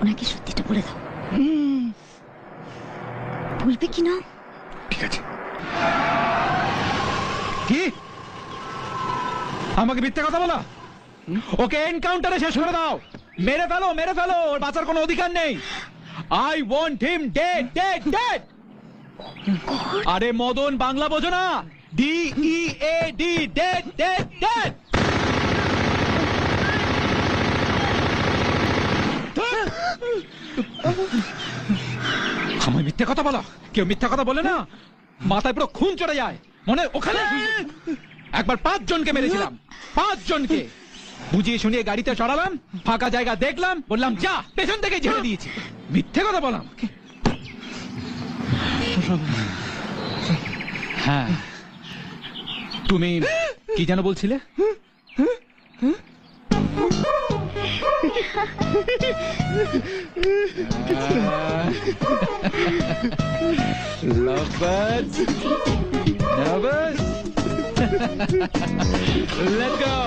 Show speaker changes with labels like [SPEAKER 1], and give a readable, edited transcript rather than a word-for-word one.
[SPEAKER 1] ওনাকে সত্যিটা বলে দাও। বলবে কি না?
[SPEAKER 2] ঠিক আছে। কি আমাকে মিথ্যে কথা বলা? ওকে এনকাউন্টারে শেষ করে দাও, মেরে ফেলো, মেরে ফেলো, ওর বাঁচার কোনো অধিকার নেই। I want him dead, dead, dead. আরে মদন, বাংলা বোঝো না? DEAD, dead, dead, dead. আমায় মিথ্যে কথা বলা? কেউ মিথ্যা কথা বলে না, মাথায় পুরো খুন চড়ে যায়। মনে ওখানে একবার 5 জনকে মেরেছিলাম, 5 জনকে বুঝিয়ে শুনিয়ে গাড়িতে চড়ালাম, ফাঁকা জায়গা দেখলাম, বললাম যা, পেছন থেকে ঝেড়ে দিয়েছি। মিথ্যে কথা বলা আমাকে? হ্যাঁ, তুমি কি যেন বলছিলে? Lovebirds, nervous? Let's go.